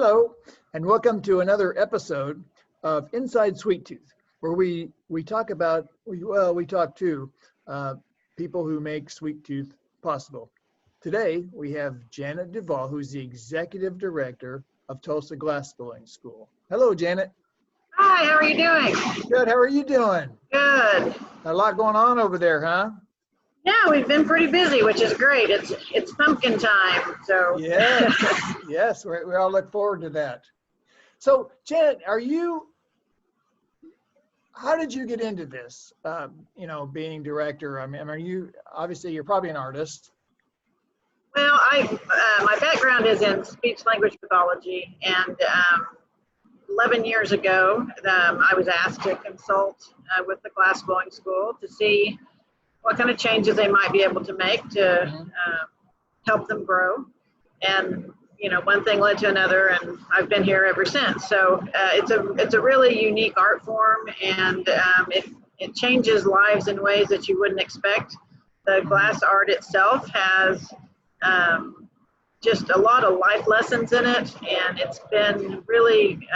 Hello, and welcome to another episode of Inside Sweet Tooth, where we talk to people who make Sweet Tooth possible. Today, we have Janet Duvall, who's the Executive Director of Tulsa Glassblowing School. Hello, Janet. Hi, how are you doing? Good, how are you doing? Good. A lot going on over there, huh? Yeah, we've been pretty busy, which is great. It's pumpkin time, so. Yes, we all look forward to that. So, Janet, how did you get into this, being director? I mean, you're probably an artist. Well, my background is in speech language pathology, and 11 years ago, I was asked to consult with the Glassblowing School to see what kind of changes they might be able to make to help them grow. And one thing led to another, and I've been here ever since. So it's a really unique art form, and it changes lives in ways that you wouldn't expect. The glass art itself has just a lot of life lessons in it, and it's been really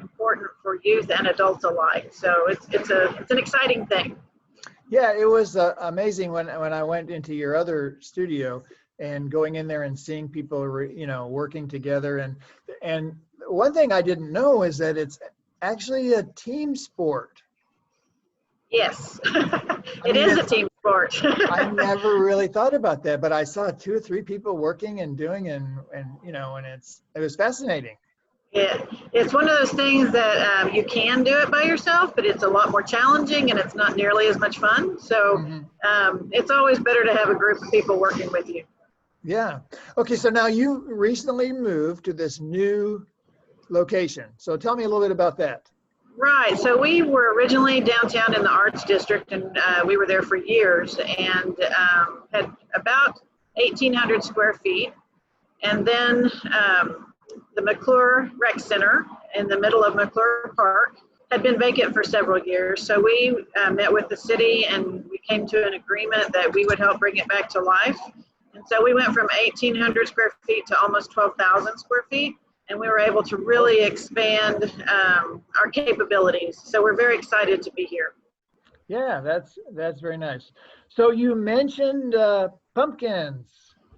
important for youth and adults alike. So it's an exciting thing. Yeah, it was amazing when I went into your other studio and going in there and seeing people, working together. And one thing I didn't know is that it's actually a team sport. Yes, it is a team sport. I never really thought about that, but I saw 2 or 3 people working and doing, and it was fascinating. Yeah, it's one of those things that you can do it by yourself, but it's a lot more challenging and it's not nearly as much fun. So it's always better to have a group of people working with you. Yeah. Okay, so now you recently moved to this new location. So tell me a little bit about that. Right. So we were originally downtown in the Arts District, and we were there for years, and had about 1,800 square feet. And then the McClure Rec Center in the middle of McClure Park had been vacant for several years. So we met with the city, and we came to an agreement that we would help bring it back to life. And so we went from 1,800 square feet to almost 12,000 square feet. And we were able to really expand our capabilities. So we're very excited to be here. Yeah, that's very nice. So you mentioned pumpkins.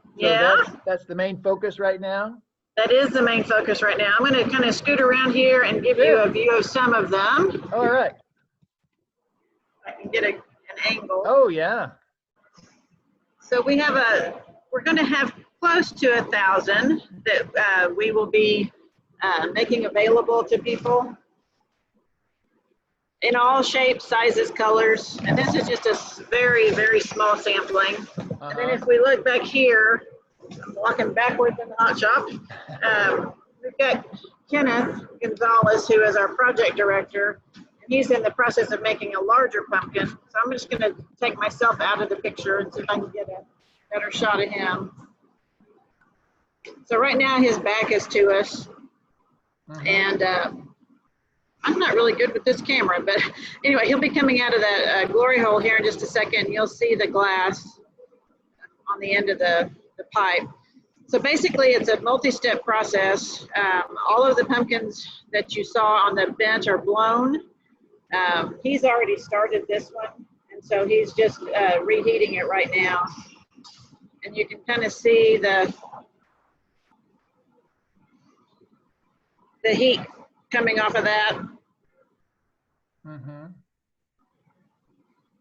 So yeah. That's the main focus right now? That is the main focus right now. I'm going to kind of scoot around here and give you a view of some of them. All right. I can get an angle. Oh, yeah. So we're going to have close to 1,000 that we will be making available to people in all shapes, sizes, colors. And this is just a very, very small sampling. And then if we look back here, I'm walking backwards in the hot shop. We've got Kenneth Gonzalez, who is our project director. And he's in the process of making a larger pumpkin. So I'm just going to take myself out of the picture and see if I can get a better shot of him. So right now his back is to us, and I'm not really good with this camera, but anyway, he'll be coming out of that glory hole here in just a second. You'll see the glass on the end of the pipe. So basically it's a multi-step process. All of the pumpkins that you saw on the bench are blown. He's already started this one, and so he's just reheating it right now. And you can kind of see the heat coming off of that.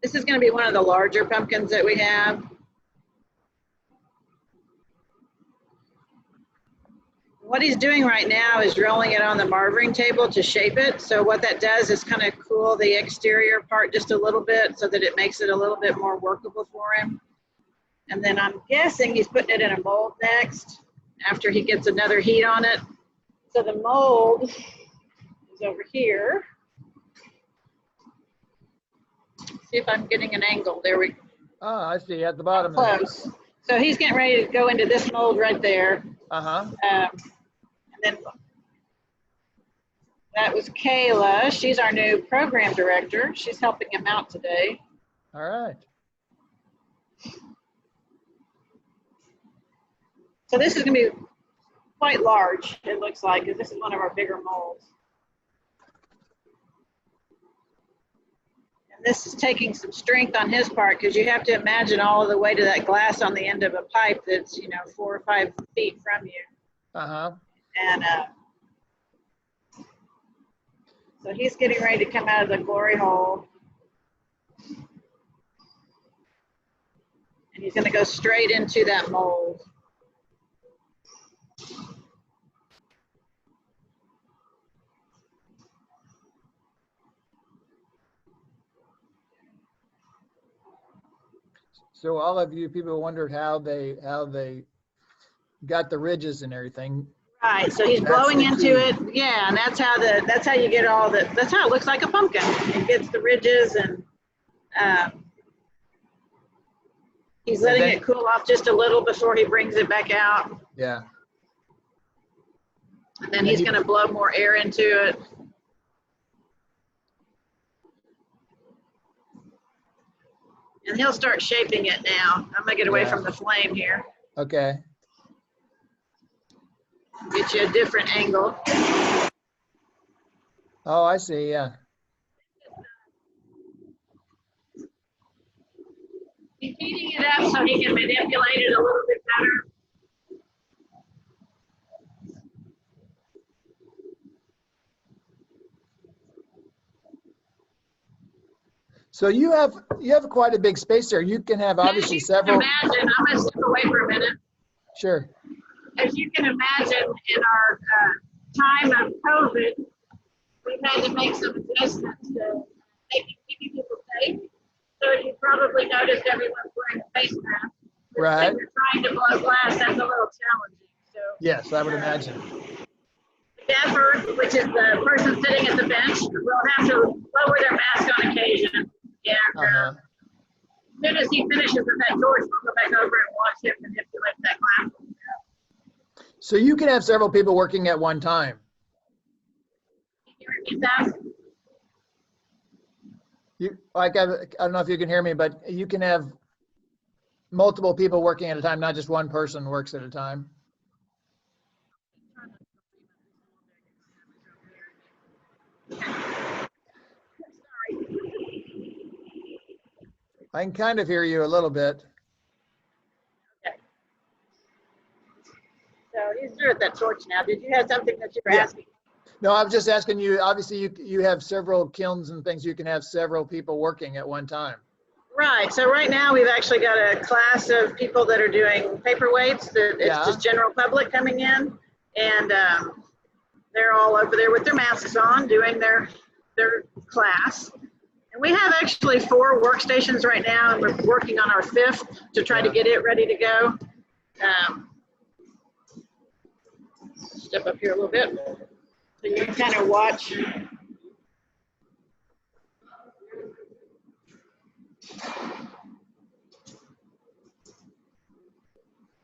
This is going to be one of the larger pumpkins that we have. What he's doing right now is rolling it on the marvering table to shape it. So what that does is kind of cool the exterior part just a little bit so that it makes it a little bit more workable for him. And then I'm guessing he's putting it in a mold next after he gets another heat on it. So the mold is over here. See if I'm getting an angle. There we go. Oh, I see, at the bottom. Close. So he's getting ready to go into this mold right there. And then that was Kayla. She's our new program director. She's helping him out today. All right. So this is going to be quite large, it looks like, because this is one of our bigger molds. And this is taking some strength on his part, because you have to imagine all of the weight of that glass on the end of a pipe that's, 4 or 5 feet from you. Uh-huh. And so he's getting ready to come out of the glory hole. And he's going to go straight into that mold. So all of you people wondered how they got the ridges and everything. Right, so he's blowing into it. Yeah, and that's how you get that's how it looks like a pumpkin. It gets the ridges, and he's letting it cool off just a little before he brings it back out. Yeah. And then he's going to blow more air into it. And he'll start shaping it now. I'm going to get away from the flame here. Okay. Get you a different angle. Oh, I see, yeah. He's heating it up so he can manipulate it a little bit better. So you have quite a big space there. You can have obviously several. Imagine, I'm going to step away for a minute. Sure. As you can imagine, in our time of COVID, we've had to make some adjustments to keeping people safe. So as you probably noticed, everyone's wearing face masks. Right. If you're trying to blow glass, that's a little challenging. So yes, I would imagine. The gaffer, which is the person sitting at the bench, will have to lower their mask on occasion. And as soon as he finishes with that torch, we'll go back over and watch him manipulate that glass. So you can have several people working at one time. Can you repeat that? I don't know if you can hear me, but you can have multiple people working at a time, not just one person works at a time. I can kind of hear you a little bit. Okay. So he's through at that torch now. Did you have something that you were asking? No, I was just asking you, obviously you have several kilns and things, you can have several people working at one time. Right, so right now we've actually got a class of people that are doing paperweights, it's just general public coming in, and they're all over there with their masks on doing their class. And we have actually 4 workstations right now, and we're working on our 5th to try to get it ready to go. Step up here a little bit so you can kind of watch.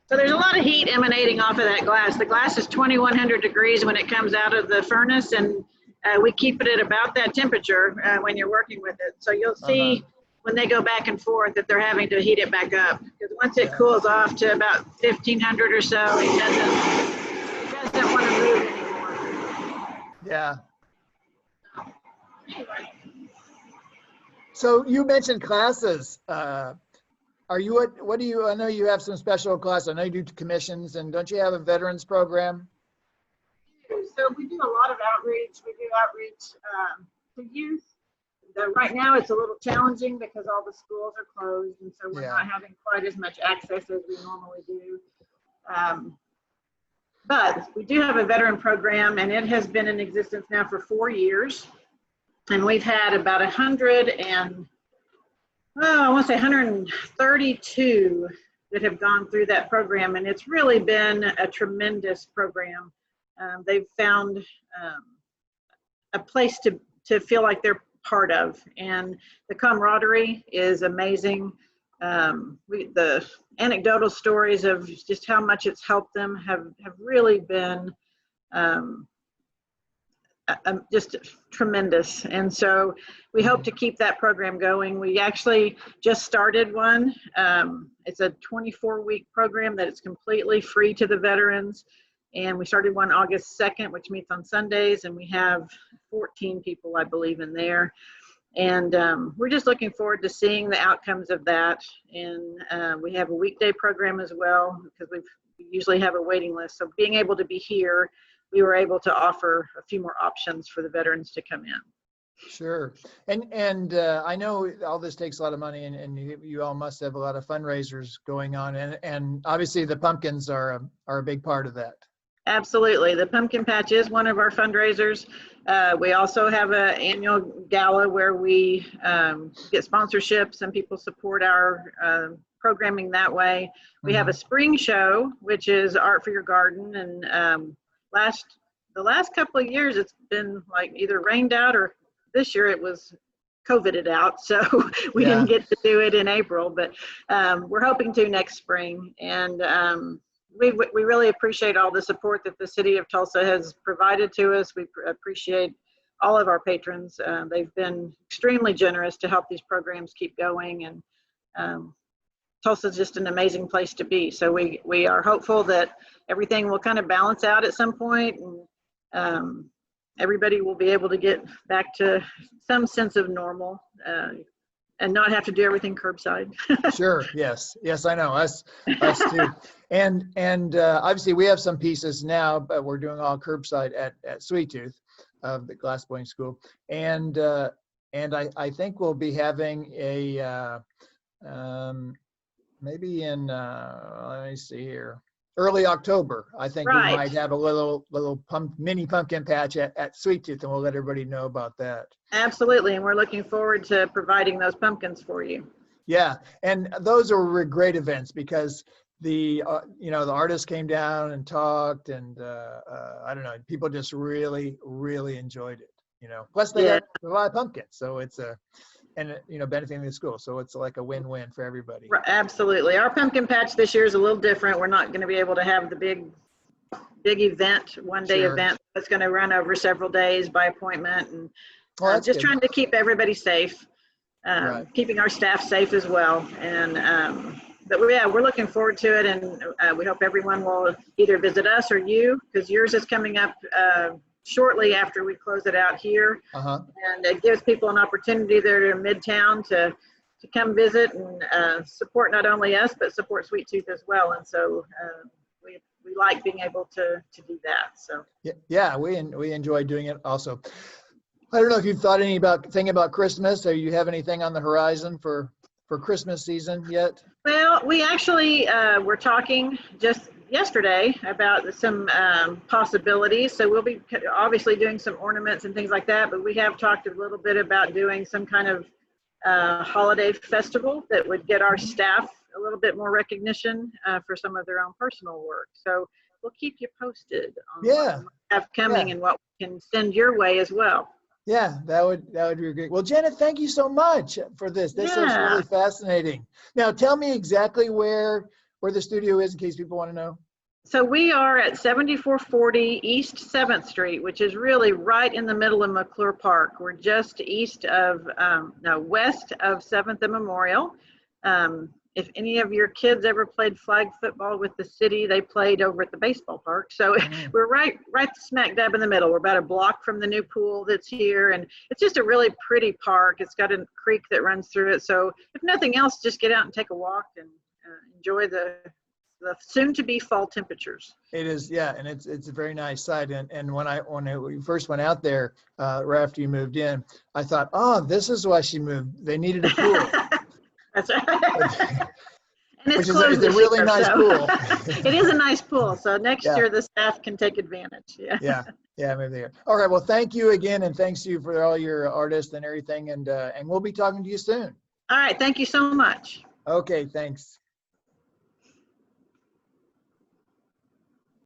So there's a lot of heat emanating off of that glass. The glass is 2100 degrees when it comes out of the furnace, and we keep it at about that temperature when you're working with it. So you'll see when they go back and forth that they're having to heat it back up. Because once it cools off to about 1500 or so, it doesn't want to move anymore. Yeah. So you mentioned classes. Are you what do you? I know you have some special classes. I know you do commissions, and don't you have a veterans program? So we do a lot of outreach. We do outreach to youth. Right now it's a little challenging because all the schools are closed, and so we're not having quite as much access as we normally do. But we do have a veteran program, and it has been in existence now for 4 years. And we've had about 132 that have gone through that program, and it's really been a tremendous program. They've found a place to feel like they're part of, and the camaraderie is amazing. The anecdotal stories of just how much it's helped them have really been just tremendous. And so we hope to keep that program going. We actually just started one. It's a 24-week program that is completely free to the veterans. And we started one August 2nd, which meets on Sundays, and we have 14 people, I believe, in there. And we're just looking forward to seeing the outcomes of that. And we have a weekday program as well, because we usually have a waiting list. So being able to be here, we were able to offer a few more options for the veterans to come in. Sure. And I know all this takes a lot of money, and you all must have a lot of fundraisers going on, and obviously the pumpkins are a big part of that. Absolutely. The pumpkin patch is one of our fundraisers. We also have an annual gala where we get sponsorships and people support our programming that way. We have a spring show, which is Art for Your Garden. And the last couple of years, it's been like either rained out, or this year it was COVIDed out. So we didn't get to do it in April, but we're hoping to next spring. And we really appreciate all the support that the city of Tulsa has provided to us. We appreciate all of our patrons. They've been extremely generous to help these programs keep going. And Tulsa is just an amazing place to be. So we are hopeful that everything will kind of balance out at some point, and everybody will be able to get back to some sense of normal and not have to do everything curbside. Sure. Yes. I know. Us too. And obviously we have some pieces now, but we're doing all curbside at Sweet Tooth of the Glassblowing School. And I think we'll be having a maybe in let me see here, early October. I think we might have a little mini pumpkin patch at Sweet Tooth, and we'll let everybody know about that. Absolutely, and we're looking forward to providing those pumpkins for you. Yeah, and those are great events because the the artists came down and talked, and I don't know, people just really enjoyed it. Plus they got a lot of pumpkins, so it's benefiting the school, so it's like a win-win for everybody. Absolutely. Our pumpkin patch this year is a little different. We're not going to be able to have the big event, one-day event. It's going to run over several days by appointment, and just trying to keep everybody safe, keeping our staff safe as well. And but we're looking forward to it, and we hope everyone will either visit us or you, because yours is coming up shortly after we close it out here. And it gives people an opportunity there in Midtown to come visit and support not only us, but support Sweet Tooth as well. And so we like being able to do that. So yeah, we enjoy doing it also. I don't know if you've thought thinking about Christmas, or you have anything on the horizon for Christmas season yet? Well, we actually were talking just yesterday about some possibilities. So we'll be obviously doing some ornaments and things like that, but we have talked a little bit about doing some kind of holiday festival that would get our staff a little bit more recognition for some of their own personal work. So we'll keep you posted on what we have coming and what we can send your way as well. Yeah, that would be great. Well, Janet, thank you so much for this. This is really fascinating. Now, tell me exactly where the studio is in case people want to know. So we are at 7440 East 7th Street, which is really right in the middle of McClure Park. We're just west of 7th and Memorial. If any of your kids ever played flag football with the city, they played over at the baseball park. So we're right smack dab in the middle. We're about a block from the new pool that's here, and it's just a really pretty park. It's got a creek that runs through it. So if nothing else, just get out and take a walk and enjoy the soon-to-be fall temperatures. It is, and it's a very nice site. And when we first went out there, right after you moved in, I thought, oh, this is why she moved. They needed a pool. That's right. And it's a really nice pool. It is a nice pool. So next year the staff can take advantage. Yeah, maybe they are. All right. Well, thank you again, and thanks to you for all your artists and everything. And we'll be talking to you soon. All right. Thank you so much. Okay. Thanks.